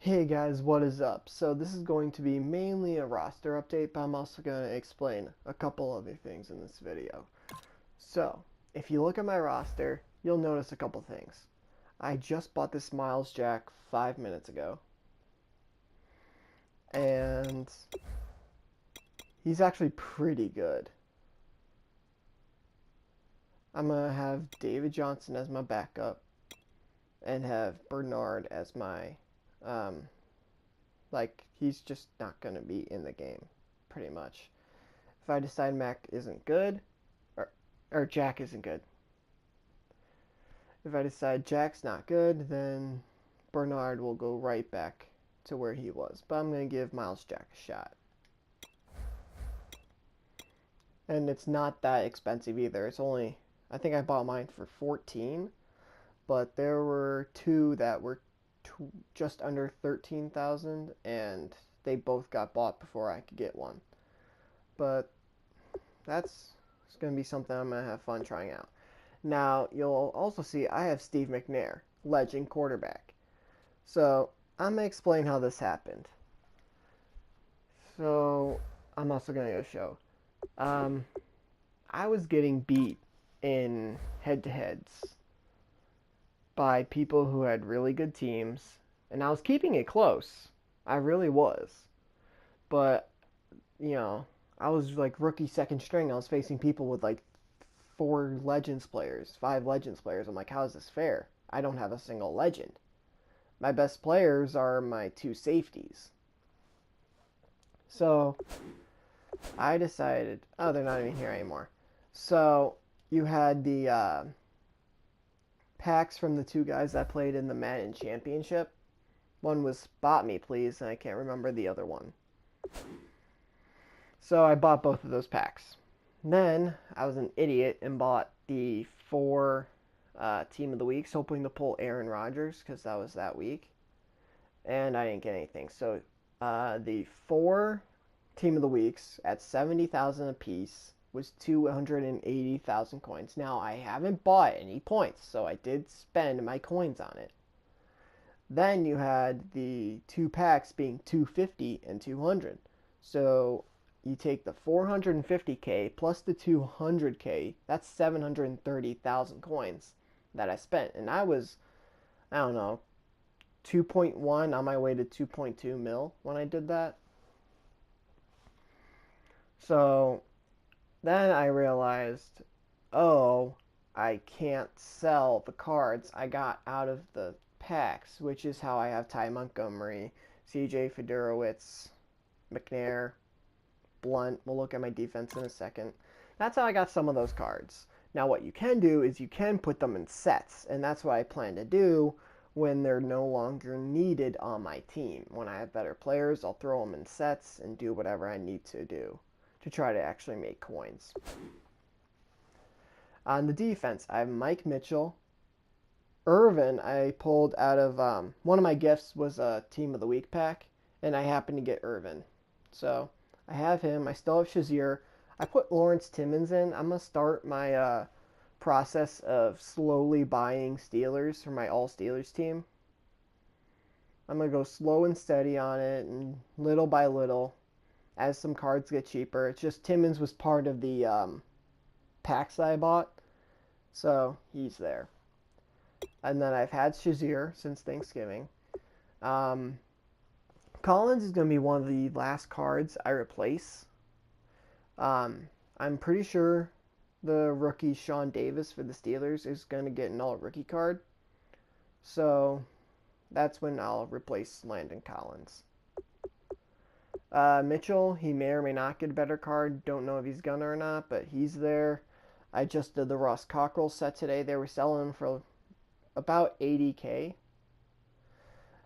Hey guys, what is up? So this is going to be mainly a roster update, but I'm also going to explain a couple other things in this video. So, if you look at my roster, you'll notice a couple things. I just bought this Miles Jack 5 minutes ago, and he's actually pretty good. I'm going to have David Johnson as my backup, and have Bernard as my, he's just not going to be in the game, pretty much. If I decide Mac isn't good, or, or Jack isn't good. If I decide Jack's not good, then Bernard will go right back to where he was. But I'm going to give Miles Jack a shot. And it's not that expensive either. It's only, I think I bought mine for 14, but there were two that were just under 13,000, and they both got bought before I could get one. But that's going to be something I'm going to have fun trying out. Now, you'll also see I have Steve McNair, legend quarterback. So, I'm going to explain how this happened. So, I'm also going to go show. I was getting beat in head-to-heads by people who had really good teams, and I was keeping it close. I really was. But, I was like rookie second string. I was facing people with like 5 Legends players. I'm like, how is this fair? I don't have a single Legend. My best players are my 2 safeties. So I decided, oh, they're not even here anymore. So you had the packs from the 2 guys that played in the Madden Championship. One was Spot Me Please, and I can't remember the other one. So I bought both of those packs. Then I was an idiot and bought the 4 Team of the Weeks, hoping to pull Aaron Rodgers because that was that week. And I didn't get anything. So the 4 Team of the Weeks at 70,000 apiece was 280,000 coins. Now I haven't bought any points, so I did spend my coins on it. Then you had the 2 packs being 250 and 200. So you take the 450k plus the 200k, that's 730,000 coins that I spent. And I was, I don't know, 2.1 on my way to 2.2 mil when I did that. So then I realized, oh, I can't sell the cards I got out of the packs, which is how I have Ty Montgomery, CJ Fedorowicz, McNair, Blunt. We'll look at my defense in a second. That's how I got some of those cards. Now what you can do is you can put them in sets, and that's what I plan to do when they're no longer needed on my team. When I have better players, I'll throw them in sets and do whatever I need to do to try to actually make coins. On the defense, I have Mike Mitchell. Irvin, I pulled out of one of my gifts was a Team of the Week pack, and I happened to get Irvin. So I have him. I still have Shazier. I put Lawrence Timmons in. I'm going to start my process of slowly buying Steelers for my all-Steelers team. I'm going to go slow and steady on it, and little by little, as some cards get cheaper. It's just Timmons was part of the packs that I bought, so he's there. And then I've had Shazier since Thanksgiving. Collins is going to be one of the last cards I replace. I'm pretty sure the rookie Sean Davis for the Steelers is going to get an all-rookie card. So that's when I'll replace Landon Collins. Mitchell, he may or may not get a better card. Don't know if he's gonna or not, but he's there. I just did the Ross Cockrell set today. They were selling for about 80k.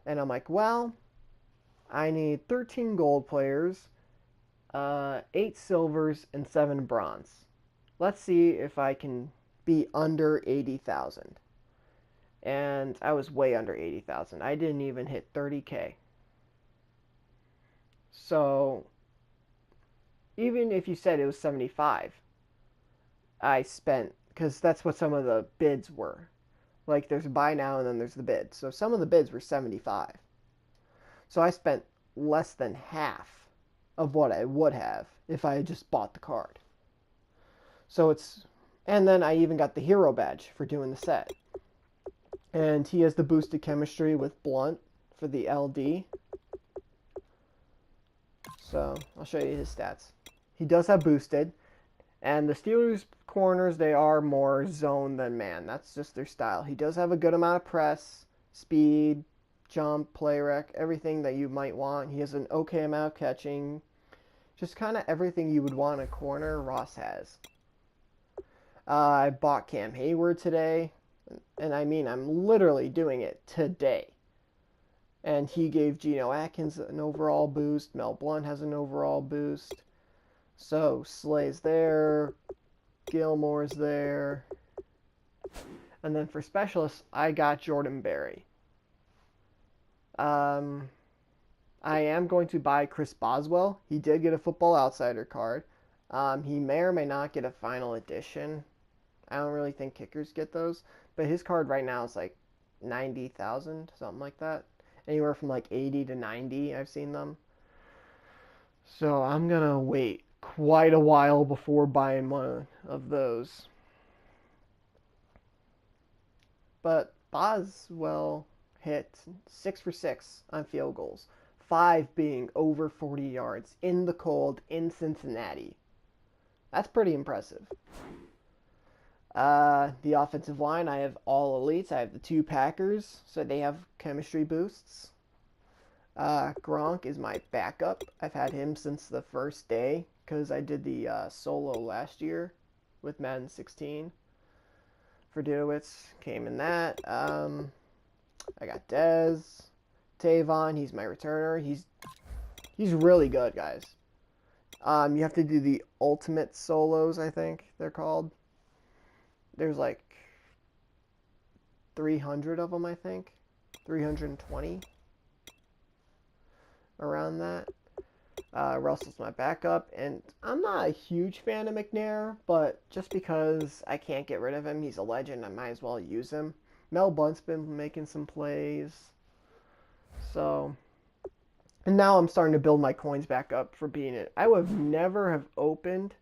And I'm like, well, I need 13 gold players, 8 silvers, and 7 bronze. Let's see if I can be under 80,000. And I was way under 80,000. I didn't even hit 30k. So, even if you said it was 75, I spent, because that's what some of the bids were. Like, there's buy now and then there's the bid. So some of the bids were 75. So I spent less than half of what I would have if I had just bought the card. So it's, and then I even got the hero badge for doing the set. And he has the boosted chemistry with Blunt for the LD. So I'll show you his stats. He does have boosted. And the Steelers' corners, they are more zone than man. That's just their style. He does have a good amount of press, speed, jump, play rec, everything that you might want. He has an okay amount of catching. Just kind of everything you would want in a corner, Ross has. I bought Cam Hayward today. And I mean, I'm literally doing it today. And he gave Geno Atkins an overall boost. Mel Blount has an overall boost. So Slay's there. Gilmore's there. And then for specialists, I got Jordan Berry. I am going to buy Chris Boswell. He did get a Football Outsider card. He may or may not get a final edition. I don't really think kickers get those. But his card right now is like 90,000, something like that. Anywhere from like 80 to 90, I've seen them. So I'm going to wait quite a while before buying one of those. But Boswell hit 6 for 6 on field goals, 5 being over 40 yards in the cold in Cincinnati. That's pretty impressive. The offensive line, I have all elites. I have the 2 Packers, so they have chemistry boosts. Gronk is my backup. I've had him since the first day because I did the solo last year with Madden 16. Verdowitz came in that. I got Dez. Tavon, he's my returner. He's really good, guys. You have to do the ultimate solos, I think they're called. There's like 300 of them, I think. 320. Around that. Russell's my backup, and I'm not a huge fan of McNair, but just because I can't get rid of him, he's a legend, I might as well use him. Mel Blunt's been making some plays. So, and now I'm starting to build my coins back up for being it. I would never have opened.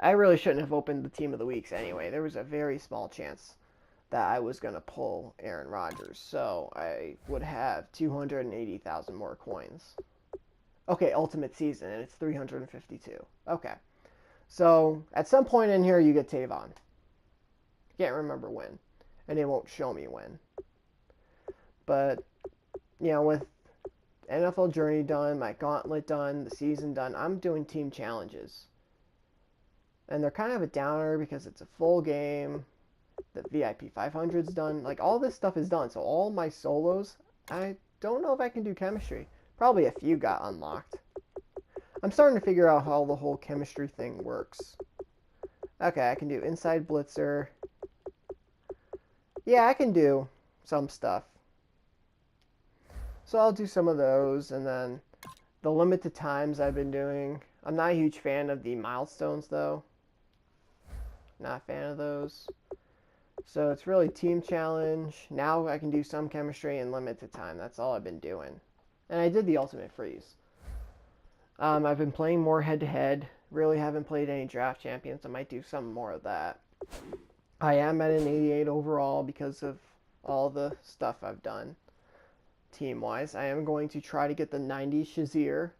I really shouldn't have opened the Team of the Weeks anyway. There was a very small chance that I was going to pull Aaron Rodgers. So I would have 280,000 more coins. Okay, Ultimate Season, and it's 352. Okay. So at some point in here, you get Tavon. Can't remember when. And it won't show me when. But, you know, with NFL Journey done, my Gauntlet done, the season done, I'm doing team challenges. And they're kind of a downer because it's a full game. The VIP 500's done. Like, all this stuff is done. So all my solos, I don't know if I can do chemistry. Probably a few got unlocked. I'm starting to figure out how the whole chemistry thing works. Okay, I can do Inside Blitzer. Yeah, I can do some stuff. So I'll do some of those, and then the limited times I've been doing. I'm not a huge fan of the milestones, though. Not a fan of those. So it's really team challenge. Now I can do some chemistry and limited time. That's all I've been doing. And I did the ultimate freeze. I've been playing more head-to-head. Really haven't played any draft champions. I might do some more of that. I am at an 88 overall because of all the stuff I've done team-wise. I am going to try to get the 90 Shazier.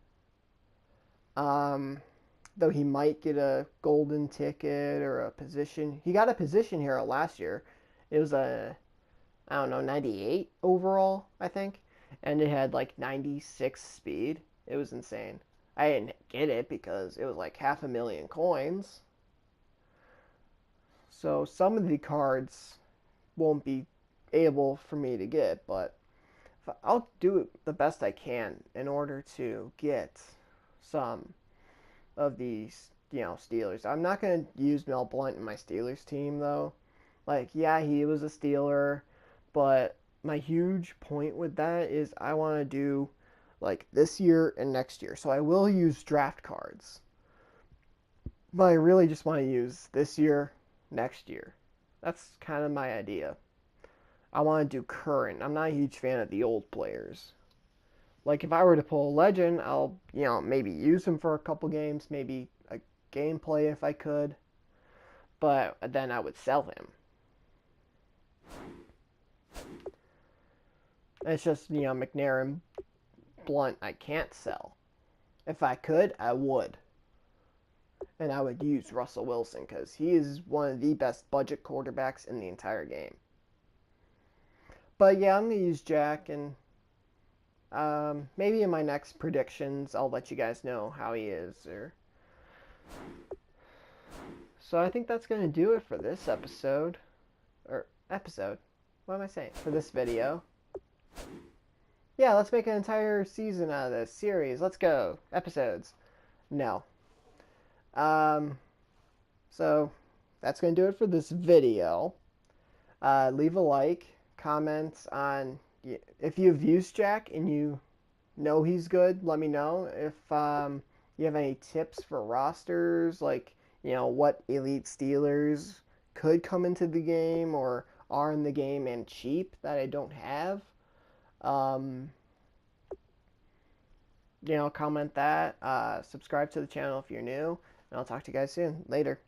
Though he might get a golden ticket or a position. He got a position here last year. It was a, I don't know, 98 overall, I think. And it had like 96 speed. It was insane. I didn't get it because it was like 500,000 coins. So some of the cards won't be able for me to get, but I'll do the best I can in order to get some of these, Steelers. I'm not going to use Mel Blount in my Steelers team, though. Like, yeah, he was a Steeler, but my huge point with that is I want to do, like, this year and next year. So I will use draft cards. But I really just want to use this year, next year. That's kind of my idea. I want to do current. I'm not a huge fan of the old players. Like if I were to pull a legend, I'll, maybe use him for a couple games, maybe a gameplay if I could, but then I would sell him. It's just, McNair, Blunt, I can't sell. If I could, I would. And I would use Russell Wilson because he is one of the best budget quarterbacks in the entire game. But yeah, I'm going to use Jack, and maybe in my next predictions, I'll let you guys know how he is. So I think that's going to do it for this episode. Or episode. What am I saying? For this video. Yeah, let's make an entire season out of this series. Let's go. Episodes. No. So that's going to do it for this video. Leave a like, comment on if you've used Jack and you know he's good. Let me know if you have any tips for rosters, like what elite Steelers could come into the game or are in the game and cheap that I don't have. Comment that. Subscribe to the channel if you're new, and I'll talk to you guys soon. Later.